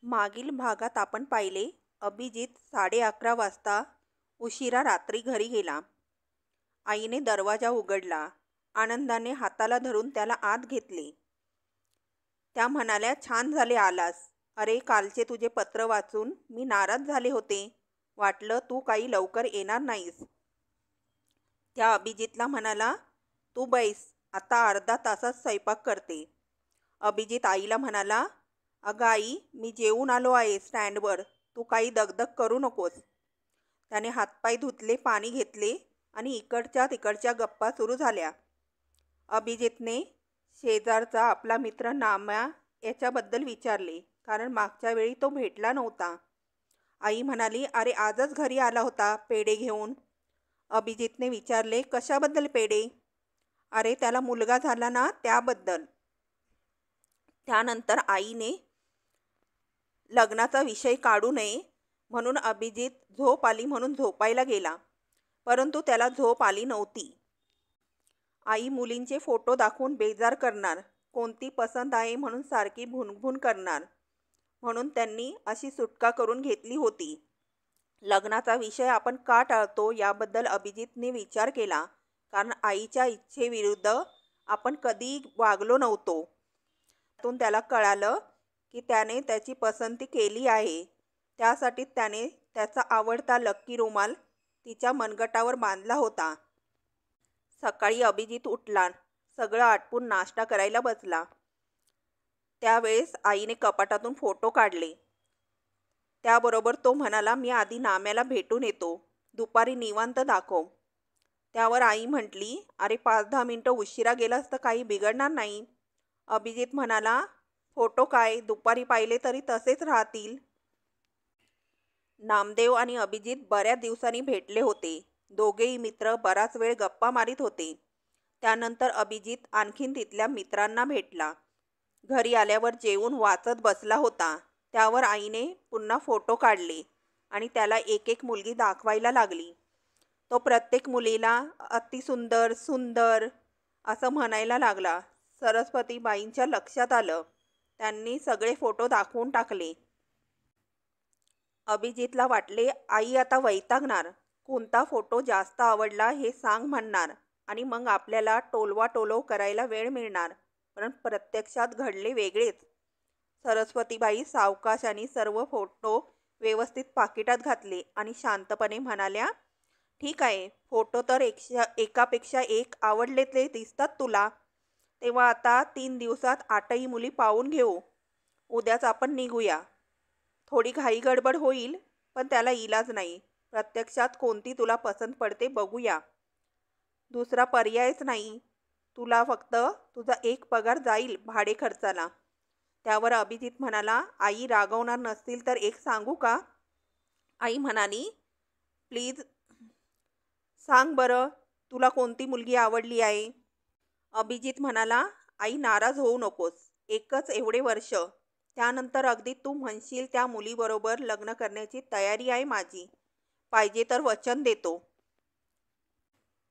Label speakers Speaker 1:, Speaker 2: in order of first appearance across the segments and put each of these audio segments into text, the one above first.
Speaker 1: मागील भागात आपण पाहिले, अभिजित 11:30 वाजता उशिरा रात्री घरी गेला. आईने दरवाजा उघडला. आनंदाने हाताला धरून त्याला आत घेतले. त्या म्हणाल्या, छान झाले आलास. अरे, कालचे तुझे पत्र वाचून मी नाराज झाले होते. वाटलं तू काही लवकर येणार नाहीस. त्या अभिजितला म्हणाला, तू बैस, आता अर्धा तासात स्वयंपाक करते. अभिजित आईला म्हणाला, अगं आई, मी जेवून आलो आहे स्टँडवर. तू काही दगदग करू नकोस. त्याने हातपाय धुतले, पाणी घेतले आणि इकडच्या तिकडच्या गप्पा सुरू झाल्या. अभिजितने शेजारचा आपला मित्र नाम्या याच्याबद्दल विचारले, कारण मागच्या वेळी तो भेटला नव्हता. आई म्हणाली, अरे आजच घरी आला होता पेढे घेऊन. अभिजितने विचारले, कशाबद्दल पेढे? अरे त्याला मुलगा झाला ना त्याबद्दल. त्यानंतर आईने लग्नाचा विषय काढू नये म्हणून अभिजित झोप आली म्हणून झोपायला गेला, परंतु त्याला झोप आली नव्हती. आई मुलींचे फोटो दाखवून बेजार करणार, कोणती पसंत आहे म्हणून सारखी भुणभुण करणार, म्हणून त्यांनी अशी सुटका करून घेतली होती. लग्नाचा विषय आपण का टाळतो याबद्दल अभिजितने विचार केला, कारण आईच्या इच्छेविरुद्ध आपण कधी वागलो नव्हतो. त्यातून त्याला कळालं की त्याने त्याची पसंती केली आहे. त्यासाठी त्याने त्याचा आवडता लक्की रुमाल तिच्या मनगटावर बांधला होता. सकाळी अभिजित उठला, सगळं आटपून नाश्ता करायला बसला. त्यावेळेस आईने कपाटातून फोटो काढले. त्याबरोबर तो म्हणाला, मी आधी नाम्याला भेटून येतो, दुपारी निवांत दाखव. त्यावर आई म्हटली, अरे 5-10 मिनटं उशिरा गेलास तर काही बिघडणार नाही. अभिजित म्हणाला, फोटो काय, दुपारी पाहिले तरी तसेच राहतील. नामदेव आणि अभिजित बऱ्याच दिवसांनी भेटले होते. दोघेही मित्र बराच वेळ गप्पा मारीत होते. त्यानंतर अभिजित आणखीन तिथल्या मित्रांना भेटला. घरी आल्यावर जेवून वाचत बसला होता. त्यावर आईने पुन्हा फोटो काढले आणि त्याला एक एक मुलगी दाखवायला लागली. तो प्रत्येक मुलीला अतिसुंदर, सुंदर असं म्हणायला लागला. सरस्वतीबाईंच्या लक्षात आलं. त्यांनी सगळे फोटो दाखवून टाकले. अभिजितला वाटले, आई आता वैतागणार, कोणता फोटो जास्त आवडला हे सांग म्हणणार आणि मग आपल्याला टोलवाटोलव करायला वेळ मिळणार. पण प्रत्यक्षात घडले वेगळेच. सरस्वतीबाई सावकाशाने सर्व फोटो व्यवस्थित पाकिटात घातले आणि शांतपणे म्हणाल्या, ठीक आहे, फोटो तर एकापेक्षा एक आवडलेले दिसतात तुला. तेव्हा आता 3 दिवसात 8ही मुली पाहून घेऊ. उद्याच आपण निघूया. थोडी घाई गडबड होईल, पण त्याला इलाज नाही. प्रत्यक्षात कोणती तुला पसंत पडते बघूया. दुसरा पर्यायच नाही. तुला फक्त तुझा एक पगार जाईल भाडे खर्चाला. त्यावर अभिजित म्हणाला, आई रागवणार नसतील तर एक सांगू का? आई म्हणाली, प्लीज सांग बरं, तुला कोणती मुलगी आवडली आहे? अभिजित म्हणाला, आई नाराज होऊ नकोस. एकच एवढे वर्ष. त्यानंतर अगदी तू म्हणशील त्या मुलीबरोबर लग्न करण्याची तयारी आहे माझी. पाहिजे तर वचन देतो.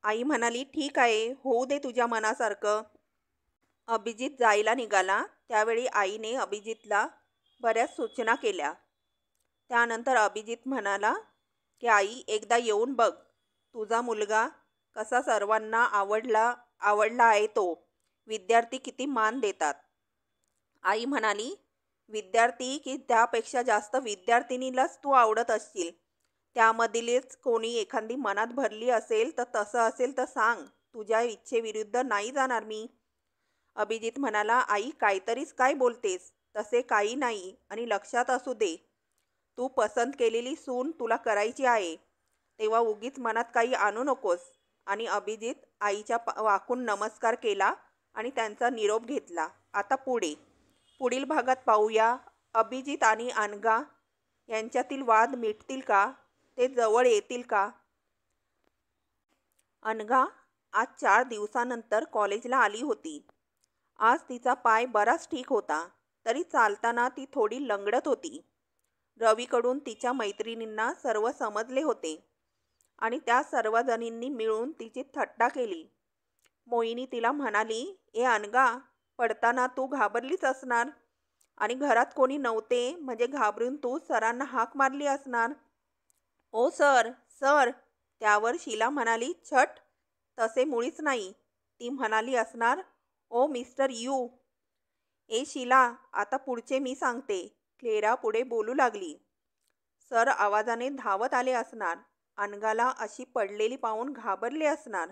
Speaker 1: आई म्हणाली, ठीक आहे, होऊ दे तुझ्या मनासारखं. अभिजित जायला निघाला. त्यावेळी आईने अभिजितला बऱ्याच सूचना केल्या. त्यानंतर अभिजित म्हणाला की आई, एकदा येऊन बघ. तुझा मुलगा कसा सर्वांना आवडला आहे तो. विद्यार्थी किती मान देतात. आई म्हणाली, विद्यार्थी की त्यापेक्षा जास्त विद्यार्थिनीलाच तू आवडत असशील. त्यामधीलच कोणी एखादी मनात भरली असेल तर तसं असेल तर सांग. तुझ्या इच्छेविरुद्ध नाही जाणार मी. अभिजित म्हणाला, आई काहीतरीच काय बोलतेस. तसे काही नाही आणि लक्षात असू दे, तू पसंत केलेली सून तुला करायची आहे. तेव्हा उगीच मनात काही आणू नकोस. आणि अभिजित आईच्या वाकून नमस्कार केला आणि त्यांचा निरोप घेतला. आता पुढील भागात पाहूया, अभिजित आणि अनघा यांच्यातील वाद मिटतील का? ते जवळ येतील का? अनघा आज 4 दिवसानंतर कॉलेजला आली होती. आज तिचा पाय बराच ठीक होता, तरी चालताना ती थोडी लंगडत होती. रवीकडून तिच्या मैत्रिणींना सर्व समजले होते आणि त्या सर्वजणींनी मिळून तिची थट्टा केली. मोहिनी तिला म्हणाली, ए अनघा, पडताना तू घाबरलीच असणार. आणि घरात कोणी नव्हते म्हणजे घाबरून तू सरांना हाक मारली असणार. ओ सर, सर. त्यावर शीला म्हणाली, छट, तसे मुळीच नाही. ती म्हणाली असणार, ओ मिस्टर यू. ए शीला, आता पुढचे मी सांगते. क्लेरा पुढे बोलू लागली. सर आवाजाने धावत आले असणार. अनघाला अशी पडलेली पाहून घाबरले असणार.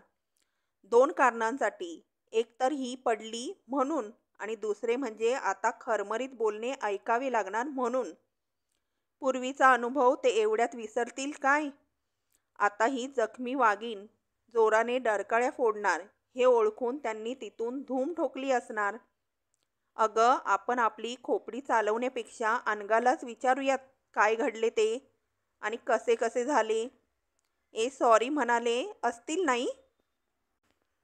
Speaker 1: 2 कारणांसाठी. एक तर ही पडली म्हणून आणि दुसरे म्हणजे आता खरमरीत बोलणे ऐकावे लागणार म्हणून. पूर्वीचा अनुभव ते एवढ्यात विसरतील काय? आता ही जखमी वाघीण जोराने डरकाळ्या फोडणार हे ओळखून त्यांनी तिथून धूम ठोकली असणार. अगं, आपण आपली खोपडी चालवण्यापेक्षा अनघालाच विचारूयात काय घडले ते आणि कसे कसे झाले. ए सॉरी म्हणाले असतील नाही?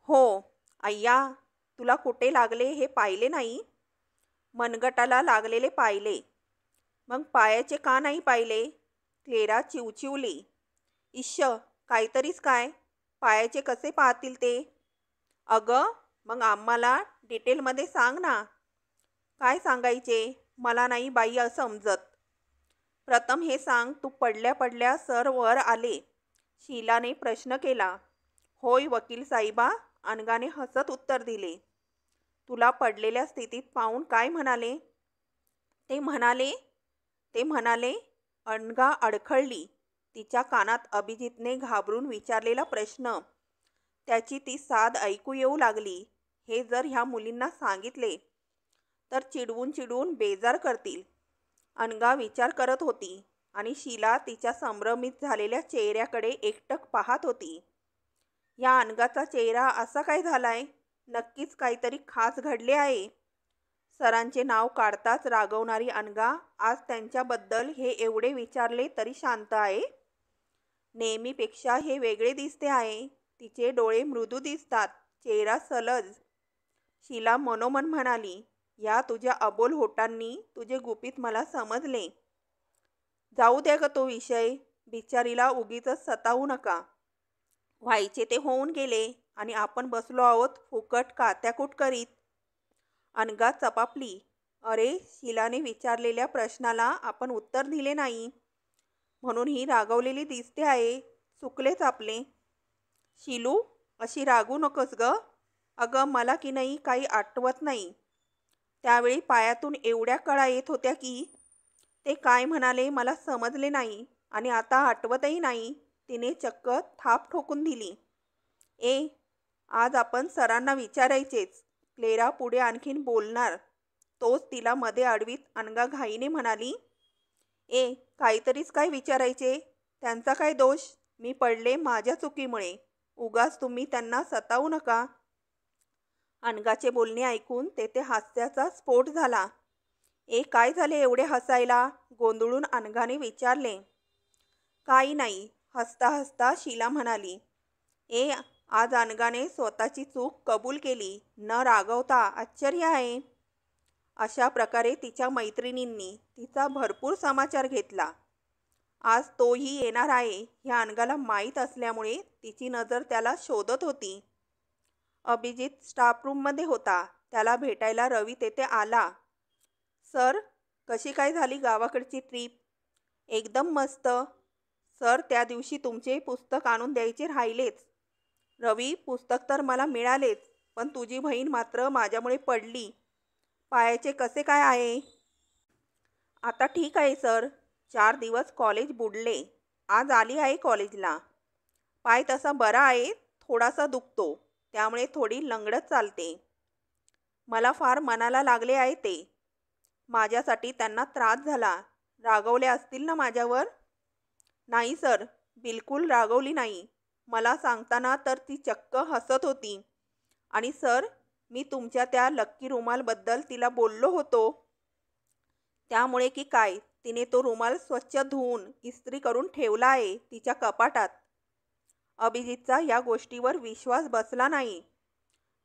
Speaker 1: हो. अय्या, तुला कुठे लागले हे पाहिले नाही? मनगटाला लागलेले पाहिले. मग पायाचे का नाही पाहिले? क्लेरा चिवचिवली. इश्श, काहीतरीच काय? पायाचे कसे पाहतील ते? अगं, मग आम्हाला डिटेलमध्ये सांग ना. काय सांगायचे? मला नाही बाई समजत. प्रथम हे सांग, तू पडल्या पडल्या सर वर आले. शीलाने प्रश्न केला. होय वकील साहिबा, अनघाने हसत उत्तर दिले. तुला पडलेल्या स्थितीत पाहून काय म्हणाले? ते म्हणाले. अनघा अडखळली. तिच्या कानात अभिजितने घाबरून विचारलेला प्रश्न, त्याची ती साद ऐकू येऊ लागली. हे जर ह्या मुलींना सांगितले तर चिडवून चिडवून बेजार करतील. अनघा विचार करत होती आणि शीला तिच्या संभ्रमित झालेल्या चेहऱ्याकडे एकटक पाहत होती. या अनघाचा चेहरा असा काय झालाय? नक्कीच काहीतरी खास घडले आहे. सरांचे नाव काढताच रागवणारी अनघा आज त्यांच्याबद्दल हे एवढे विचारले तरी शांत आहे. नेहमीपेक्षा हे वेगळे दिसते आहे. तिचे डोळे मृदू दिसतात, चेहरा सलज. शीला मनोमन म्हणाली, या तुझ्या अबोल होटांनी तुझे गुपित मला समजले. जाऊ द्या ग तो विषय. बिचारीला उगीचच सतावू नका. व्हायचे ते होऊन गेले आणि आपण बसलो आहोत फुकट कात्याकूट करीत. अनघा चपापली. अरे, शीलाने विचारलेल्या प्रश्नाला आपण उत्तर दिले नाही म्हणून ही रागवलेली दिसते आहे. चुकलेच आपले. शीलू, अशी रागू नकोस ग. अगं, मला की नाही काही आठवत नाही. त्यावेळी पायातून एवढ्या कळा येत होत्या की ते काय म्हणाले मला समजले नाही आणि आता आठवतही नाही. तिने चक्क थाप ठोकून दिली. ए, आज आपण सरांना विचारायचेच. क्लेरा पुढे आणखीन बोलणार तोच तिला मध्ये अडवीत अनघा घाईने म्हणाली, ए, काहीतरीच काय विचारायचे? त्यांचा काय दोष? मी पडले माझ्या चुकीमुळे. उगाच तुम्ही त्यांना सतावू नका. अनघाचे बोलणे ऐकून तेथे हास्याचा स्फोट झाला. ए, काय झाले एवढे हसायला? गोंधळून अनघाने विचारले. काही नाही, हसता हसता शीला म्हणाली. ए, आज अनघाने स्वतःची चूक कबूल केली न रागवता. आश्चर्य आहे. अशा प्रकारे तिच्या मैत्रिणींनी तिचा भरपूर समाचार घेतला. आज तोही येणार आहे ह्या अनघाला माहीत असल्यामुळे तिची नजर त्याला शोधत होती. अभिजित स्टाफ रूममध्ये होता. त्याला भेटायला रवी तेथे आला. सर, कशी काय झाली गावाकडची ट्रीप? एकदम मस्त. सर, त्या दिवशी तुमचे पुस्तक आणून द्यायचे राहिलेच. रवी, पुस्तक तर मला मिळालेच, पण तुझी बहीण मात्र माझ्यामुळे पडली. पायाचे कसे काय आहे? आता ठीक आहे सर. 4 दिवस कॉलेज बुडले. आज आली आहे कॉलेजला. पाय तसा बरा आहे, थोडासा दुखतो, त्यामुळे थोडी लंगडत चालते. मला फार मनाला लागले आहे ते. माझ्यासाठी त्यांना त्रास झाला. रागवले असतील ना माझ्यावर? नाही सर, बिलकुल रागवली नाही. मला सांगताना तर ती चक्क हसत होती. आणि सर, मी तुमच्या त्या लक्की रुमालबद्दल तिला बोललो होतो. त्यामुळे की काय, तिने तो रुमाल स्वच्छ धुवून इस्त्री करून ठेवला आहे तिच्या कपाटात. अभिजितचा या गोष्टीवर विश्वास बसला नाही.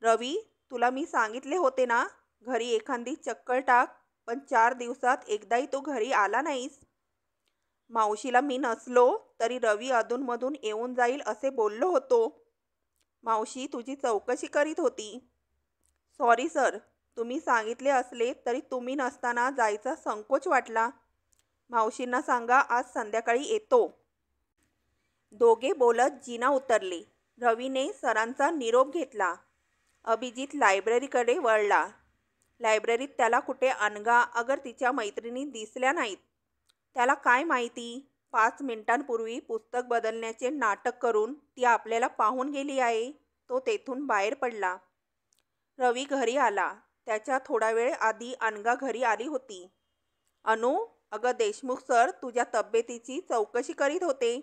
Speaker 1: रवी, तुला मी सांगितले होते ना, घरी एखादी चक्कर टाक, पण 4 दिवसात एकदाही तू घरी आला नाहीस. मावशीला मी नसलो तरी रवी अधूनमधून येऊन जाईल असे बोललो होतो. मावशी तुझी चौकशी करीत होती. सॉरी सर, तुम्ही सांगितले असले तरी तुम्ही नसताना जायचा संकोच वाटला. मावशींना सांगा आज संध्याकाळी येतो. दोघे बोलत जिना उतरले. रवीने सरांचा निरोप घेतला. अभिजित लायब्ररीकडे वळला. लायब्ररीत त्याला कुठे अनघा अगर तिच्या मैत्रिणी दिसल्या नाहीत. त्याला काय माहिती, 5 मिनिटांपूर्वी पुस्तक बदलण्याचे नाटक करून ती आपल्याला पाहून गेली आहे. तो तेथून बाहेर पडला. रवी घरी आला. त्याच्या थोडा वेळ आधी अनघा घरी आली होती. अनु, अगं देशमुख सर तुझ्या तब्येतीची चौकशी करीत होते.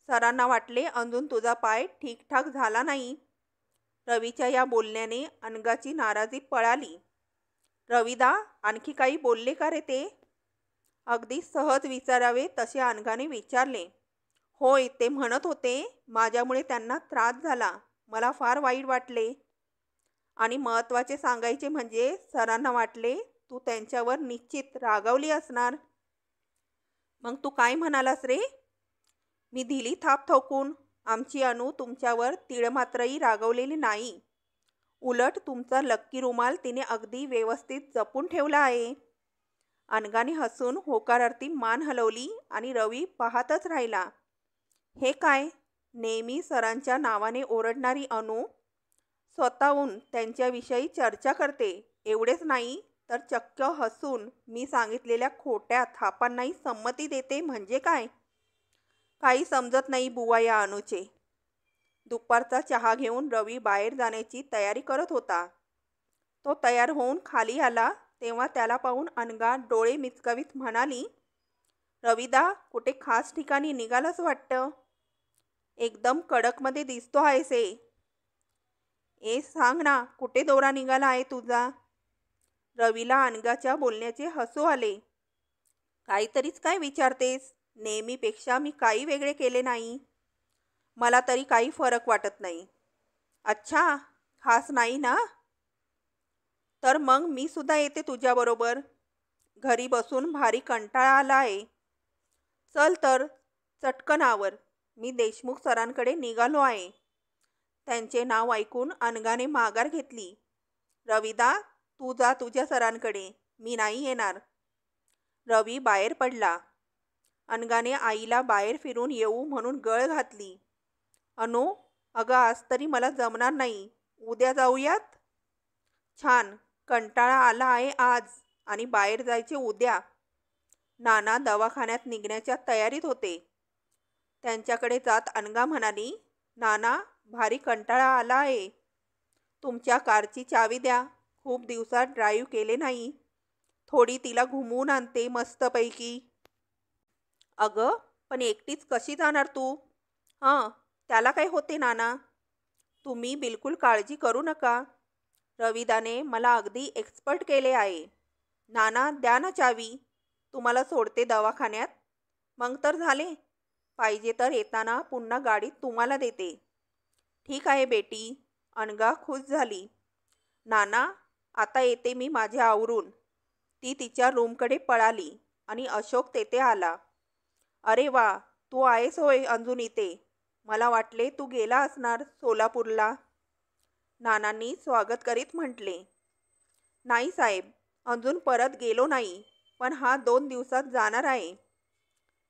Speaker 1: सरांना वाटले अजून तुझा पाय ठीकठाक झाला नाही. रवीच्या या बोलण्याने अनघाची नाराजी पळाली. रविदा, आणखी काही बोलले का रे ते? अगदी सहज विचारावे तसे अनघाने विचारले. होय, ते म्हणत होते माझ्यामुळे त्यांना त्रास झाला. मला फार वाईट वाटले. आणि महत्त्वाचे सांगायचे म्हणजे सरांना वाटले तू त्यांच्यावर निश्चित रागावली असणार. मग तू काय म्हणालास रे? मी दिली थाप ठोकून. आमची अनु तुमच्यावर तीळमात्रही रागवलेली नाही. उलट तुमचा लक्की रुमाल तिने अगदी व्यवस्थित जपून ठेवला आहे. अनघाने हसून होकारार्थी मान हलवली आणि रवी पाहतच राहिला. हे काय, नेहमी सरांच्या नावाने ओरडणारी अनु स्वतःहून त्यांच्याविषयी चर्चा करते. एवढेच नाही तर चक्क हसून मी सांगितलेल्या खोट्या थापांनाही संमती देते म्हणजे काय? काही समजत नाही बुवा या अनुचे. दुपारचा चहा घेऊन रवी बाहेर जाण्याची तयारी करत होता. तो तयार होऊन खाली आला तेव्हा त्याला पाहून अनघा डोळे मिचकावीत म्हणाली, रविदा, कुठे खास ठिकाणी निघालंच वाटतं. एकदम कडकमध्ये दिसतो आहेस हे. सांग ना, कुठे दौरा निघाला आहे तुझा? रवीला अनघाच्या बोलण्याचे हसू आले. काहीतरीच काय विचारतेस? नेहमीपेक्षा मी काही वेगळे केले नाही. मला तरी काही फरक वाटत नाही. अच्छा, खास नाही ना? तर मग मी सुद्धा येते तुझ्याबरोबर. घरी बसून भारी कंटाळा आला आहे. चल तर, चटकन आवर. मी देशमुख सरांकडे निघालो आहे. त्यांचे नाव ऐकून अनघाने माघार घेतली. रविदा, तू जा तुझ्या सरांकडे. मी नाही येणार. रवी बाहेर पडला. अनघाने आईला बाहेर फिरून येऊ म्हणून गळ घातली. अनु, अगं आज तरी मला जमणार नाही. उद्या जाऊयात. छान, कंटाळा आला आहे आज आणि बाहेर जायचे उद्या. नाना दवाखान्यात निघण्याच्या तयारीत होते. त्यांच्याकडे जात अनघा म्हणाली, नाना, भारी कंटाळा आला आहे. तुमच्या कारची चावी द्या. खूप दिवसात ड्राईव्ह केले नाही. थोडी तिला घुमवून आणते मस्तपैकी. अगं, पण एकटीच कशी जाणार तू? त्याला काय होते नाना. तुम्ही बिलकुल काळजी करू नका. रविदाने मला अगदी एक्सपर्ट केले आहे. नाना, द्या ना चावी. तुम्हाला सोडते दवाखान्यात. मग तर झाले. पाहिजे तर येताना पुन्हा गाडीत तुम्हाला देते. ठीक आहे बेटी. अनघा खुश झाली. नाना, आता येते मी माझे आवरून. ती तिच्या रूमकडे पळाली आणि अशोक तेथे आला. अरे वा, तू आहेस होय अजून इथे. मला वाटले तू गेला असणार सोलापूरला. नानांनी स्वागत करीत म्हटले. नाही साहेब, अजून परत गेलो नाही. पण 2 दिवसात जाणार आहे.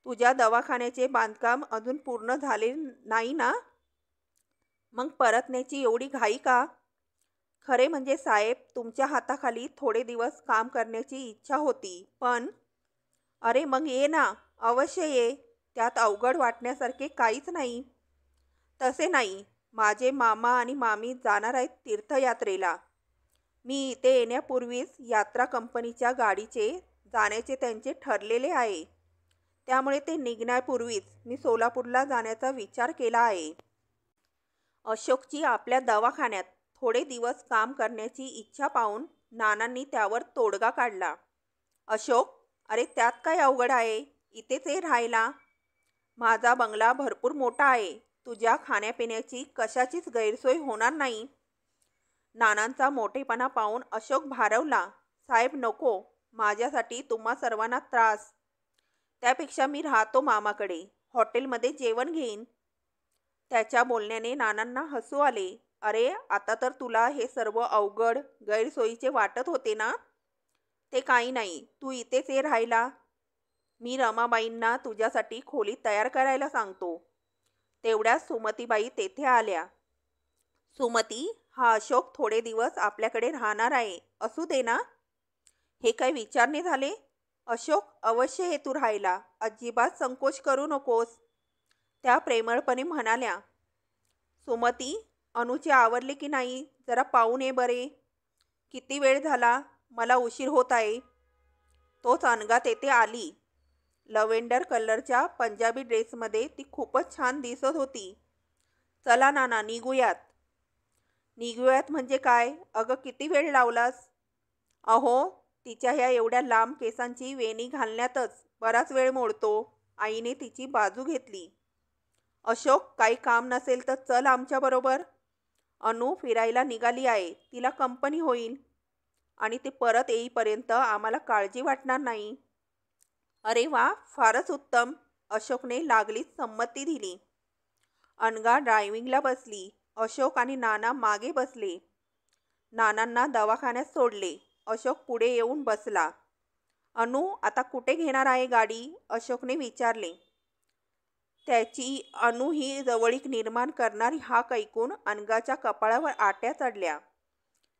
Speaker 1: तुझ्या दवाखान्याचे बांधकाम अजून पूर्ण झाले नाही ना? मग परतण्याची एवढी घाई का? खरे म्हणजे साहेब, तुमच्या हाताखाली थोडे दिवस काम करण्याची इच्छा होती. पण अरे मग ये ना, अवश्य ये. त्यात अवघड वाटण्यासारखे काहीच नाही. तसे नाही, माझे मामा आणि मामी जाणार आहेत तीर्थयात्रेला. मी इथे येण्यापूर्वीच यात्रा कंपनीच्या गाडीचे जाण्याचे त्यांचे ठरलेले आहे. त्यामुळे ते निघण्यापूर्वीच मी सोलापूरला जाण्याचा विचार केला आहे. अशोकची आपल्या दवाखान्यात थोडे दिवस काम करण्याची इच्छा पाहून नानांनी त्यावर तोडगा काढला. अशोक, अरे त्यात काय अवघड आहे? इथेच राहायला. माझा बंगला भरपूर मोठा आहे. तुझ्या खाण्यापिण्याची कशाचीच गैरसोय होणार नाही. नानांचा मोठेपणा पाहून अशोक भारावला. साहेब नको, माझ्यासाठी तुम्हा सर्वांना त्रास. त्यापेक्षा मी राहतो मामाकडे. हॉटेलमध्ये जेवण घेईन. त्याच्या बोलण्याने नानांना हसू आले. अरे आता तर तुला हे सर्व अवघड गैरसोयीचे वाटत होते ना? ते काही नाही, तू इथेच ये राहायला. मी रमाबाईंना तुझ्यासाठी खोली तयार करायला सांगतो. तेवढ्यात सुमतीबाई तेथे आल्या. सुमती, हा अशोक थोडे दिवस आपल्याकडे राहणार आहे, असू दे ना? हे काय विचारणे झाले? अशोक, अवश्य ये तू राहायला, अजिबात संकोच करू नकोस, त्या प्रेमळपणे म्हणाल्या. सुमती, अनुचे आवरले की नाही, जरा पाहून ये बरे. किती वेळ झाला, मला उशीर होत आहे. तोच अनघा तेथे आली. लव्हेंडर कलरच्या पंजाबी ड्रेसमध्ये ती खूपच छान दिसत होती. चला नाना, निघूयात. निघूयात म्हणजे काय? अगं किती वेळ लावलास? अहो, तिच्या ह्या एवढ्या लांब केसांची वेणी घालण्यातच बराच वेळ मोडतो. आईने तिची बाजू घेतली. अशोक, काही काम नसेल तर चल आमच्याबरोबर. अनु फिरायला निघाली आहे, तिला कंपनी होईल आणि ती परत येईपर्यंत आम्हाला काळजी वाटणार नाही. अरे वा, फारच उत्तम. अशोकने लागलीच संमती दिली. अनघा ड्रायव्हिंगला बसली. अशोक आणि नाना मागे बसले. नानांना दवाखान्यात सोडले. अशोक पुढे येऊन बसला. अनु, आता कुठे घेणार आहे गाडी? अशोकने विचारले. त्याची अनु ही जवळीक निर्माण करणारी हाक ऐकून अनघाच्या कपाळावर आट्या चढल्या.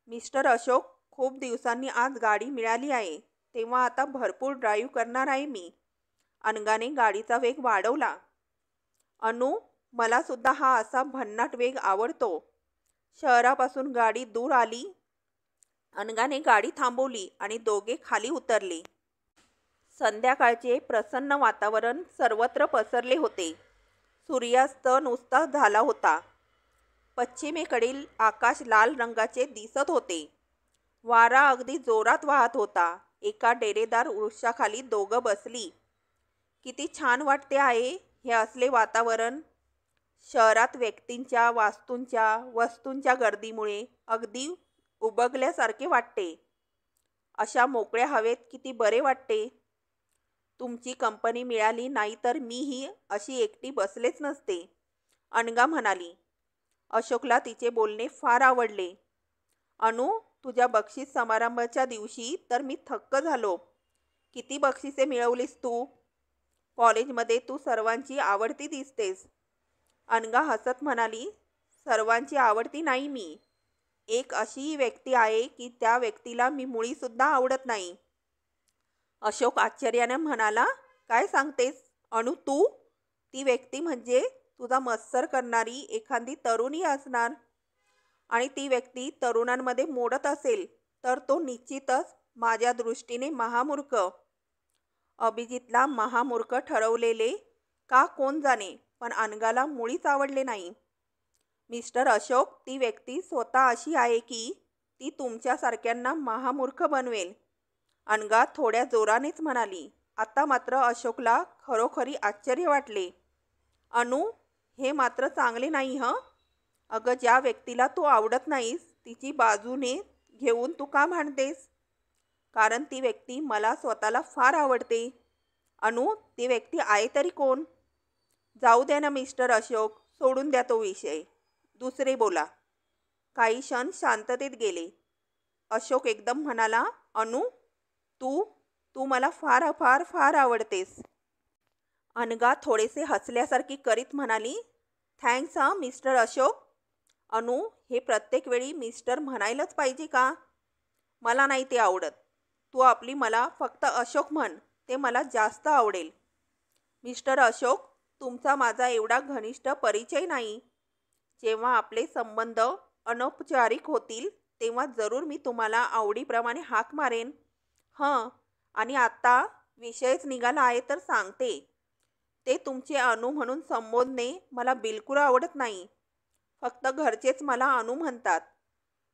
Speaker 1: मिस्टर अशोक, खूप दिवसांनी आज गाडी मिळाली आहे, तेव्हा आता भरपूर ड्राईव्ह करणार आहे मी. अनघाने गाडीचा वेग वाढवला. अनु, मला सुद्धा हा असा भन्नाट वेग आवडतो. शहरापासून गाडी दूर आली. अनघाने गाडी थांबवली आणि दोघे खाली उतरले. संध्याकाळचे प्रसन्न वातावरण सर्वत्र पसरले होते. सूर्यास्त नुसताच झाला होता. पश्चिमेकडील आकाश लाल रंगाचे दिसत होते. वारा अगदी जोरात वाहत होता. एका डेरेदार वृक्षाखाली दोघं बसली. किती छान वाटते आहे हे असले वातावरण. शहरात व्यक्तींच्या, वास्तूंच्या, वस्तूंच्या गर्दीमुळे अगदी उबगल्यासारखे वाटते. अशा मोकळ्या हवेत किती बरे वाटते. तुमची कंपनी मिळाली नाही तर मीही अशी एकटी बसलेच नसते, अनघा म्हणाली. अशोकला तिचे बोलणे फार आवडले. अनु, तुझ्या बक्षीस समारंभाच्या दिवशी तर मी थक्क झालो. किती बक्षिसे मिळवलीस तू? कॉलेजमध्ये तू सर्वांची आवडती दिसतेस. अनघा हसत म्हणाली. सर्वांची आवडती नाही मी. एक अशीही व्यक्ती आहे की त्या व्यक्तीला मी मुळीसुद्धा आवडत नाही. अशोक आश्चर्याने म्हणाला. काय सांगतेस अनु तू? ती व्यक्ती म्हणजे तुझा मत्सर करणारी एखादी तरुणी असणार. आणि ती व्यक्ती तरुणांमध्ये मोडत असेल तर तो निश्चितच माझ्या दृष्टीने महामूर्ख. अभिजितला महामूर्ख ठरवलेले का कोण जाणे, पण अनघाला मुळीच आवडले नाही. मिस्टर अशोक, ती व्यक्ती स्वतः अशी आहे की ती तुमच्यासारख्यांना महामूर्ख बनवेल, अनघा थोड्या जोरानेच म्हणाली. आता मात्र अशोकला खरोखरी आश्चर्य वाटले. अनु, हे मात्र चांगले नाही हं. अगं, ज्या व्यक्तीला तू आवडत नाहीस तिची बाजूने घेऊन तू का भांडतेस? कारण ती व्यक्ती मला स्वतःला फार आवडते. अनु, ती व्यक्ती आहे तरी कोण? जाऊ द्या ना मिस्टर अशोक, सोडून द्या तो विषय. दुसरे बोला. काही क्षण शांततेत गेले. अशोक एकदम म्हणाला. अनु, तू तू मला फार फार फार आवडतेस. अनघा थोडेसे हसल्यासारखी करीत म्हणाली. थँक्स हां मिस्टर अशोक. अनु, हे प्रत्येक वेळी मिस्टर म्हणायलाच पाहिजे का? मला नाही ते आवडत. तू आपली मला फक्त अशोक म्हण, ते मला जास्त आवडेल. मिस्टर अशोक, तुमचा माझा एवढा घनिष्ठ परिचय नाही. जेव्हा आपले संबंध अनौपचारिक होतील तेव्हा जरूर मी तुम्हाला आवडीप्रमाणे हाक मारेन. हं, आणि आता विषयच निघाला आहे तर सांगते. ते तुमचे अनु म्हणून संबोधणे मला बिलकुल आवडत नाही. फक्त घरचेच मला अनु म्हणतात.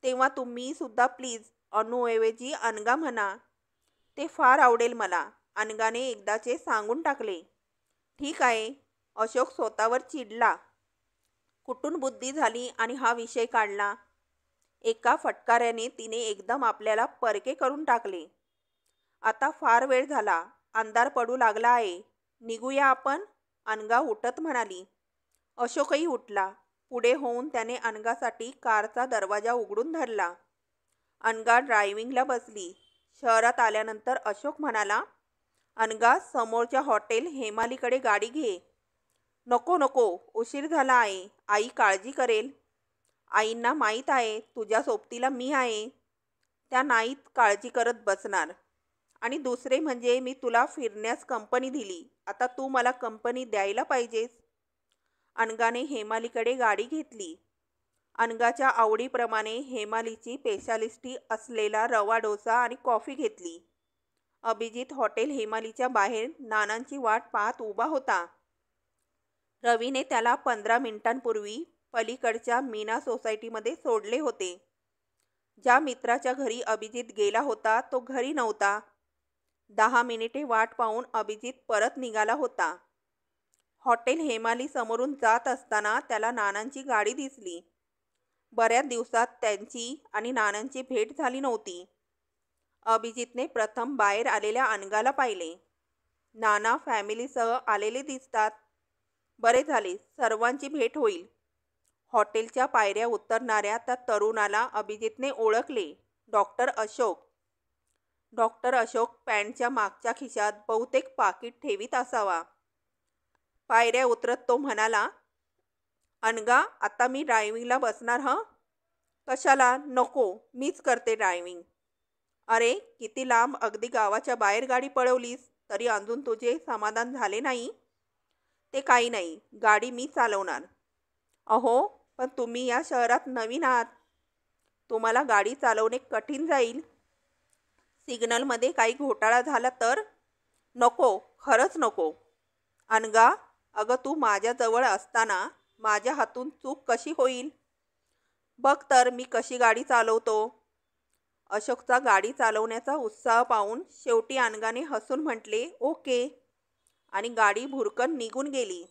Speaker 1: तेव्हा तुम्ही सुद्धा प्लीज अनुऐवजी अनघा म्हणा. ते फार आवडेल मला, अनघाने एकदाचे सांगून टाकले. ठीक आहे. अशोक स्वतःवर चिडला. कुठून बुद्धी झाली आणि हा विषय काढला. एका फटकाऱ्याने तिने एकदम आपल्याला परके करून टाकले. आता फार वेळ झाला, अंधार पडू लागला आहे. निघूया आपण, अनघा उठत म्हणाली. अशोकही उठला. पुढे होऊन त्याने अनघासाठी कारचा दरवाजा उघडून धरला. अनघा ड्रायव्हिंगला बसली. शहरात आल्यानंतर अशोक म्हणाला, अनघा, समोरच्या हॉटेल हेमालीकडे गाडी घे. नको नको, उशीर झाला आहे. आई काळजी करेल. आईंना माहीत आहे तुझ्या सोबतीला मी आहे. त्या नाहीत काळजी करत बसणार. आणि दुसरे म्हणजे मी तुला फिरण्यास कंपनी दिली. आता तू मला कंपनी द्यायला पाहिजेस. अनघाने हेमालीकडे गाडी घेतली. अनघाच्या आवडीप्रमाणे हेमालीची स्पेशालिटी असलेला रवा डोसा आणि कॉफी घेतली. अभिजित हॉटेल हेमालीच्या बाहेर नानांची वाट पाहत उभा होता. रवीने त्याला 15 मिनिटांपूर्वी पलीकडच्या मीना सोसायटीमध्ये सोडले होते. ज्या मित्राच्या घरी अभिजित गेला होता तो घरी नव्हता. 10 मिनिटे वाट पाहून अभिजित परत निघाला होता. हॉटेल हेमाली समोरून जात असताना त्याला नानांची गाडी दिसली. बऱ्याच दिवसात त्यांची आणि नानांची भेट झाली नव्हती. अभिजितने प्रथम बाहेर आलेल्या अनघाला पाहिले. नाना फॅमिलीसह आलेले दिसतात. बरे झाले, सर्वांची भेट होईल. हॉटेलच्या पायऱ्या उतरणाऱ्या त्या तरुणाला अभिजितने ओळखले. डॉक्टर अशोक. डॉक्टर अशोक पॅन्टच्या मागच्या खिशात बहुतेक पाकिट ठेवीत असावा. पायऱ्या उतरत तो म्हणाला, अनघा, आता मी ड्रायव्हिंगला बसणार. कशाला? नको, मीच करते ड्रायव्हिंग. अरे किती लांब, अगदी गावाच्या बाहेर गाडी पळवलीस तरी अजून तुझे समाधान झाले नाही. ते काही नाही, गाडी मी चालवणार. अहो, पण तुम्ही या शहरात नवीन आहात. तुम्हाला गाडी चालवणे कठीण जाईल. सिग्नलमध्ये काही घोटाळा झाला तर? नको, खरंच नको. अनघा, अगं तू माझ्याजवळ असताना माझ्या हातून चूक कशी होईल? बघ तर मी कशी गाडी चालवतो. अशोकचा गाडी चालवण्याचा उत्साह पाहून शेवटी अनघाने हसून म्हटले, ओके, आणि गाडी भुरकन निघून गेली.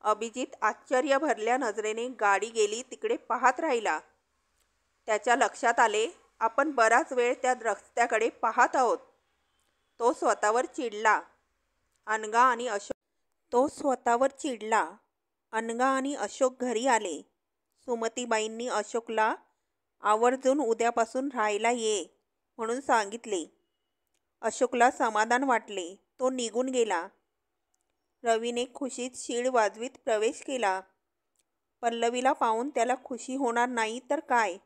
Speaker 1: अभिजित आश्चर्य भरल्या नजरेने गाडी गेली तिकडे पाहत राहिला. त्याच्या लक्षात आले, आपण बराच वेळ त्या रस्त्याकडे पाहत आहोत. तो स्वतःवर चिडला. अनघा आणि अशोक घरी आले. सुमतीबाईंनी अशोकला आवर्जून उद्यापासून राहायला ये म्हणून सांगितले. अशोकला समाधान वाटले. तो निघून गेला. रवीने खुशीत शीळ वाजवीत प्रवेश केला. पल्लवीला पाहून त्याला खुशी होणार नाही तर काय.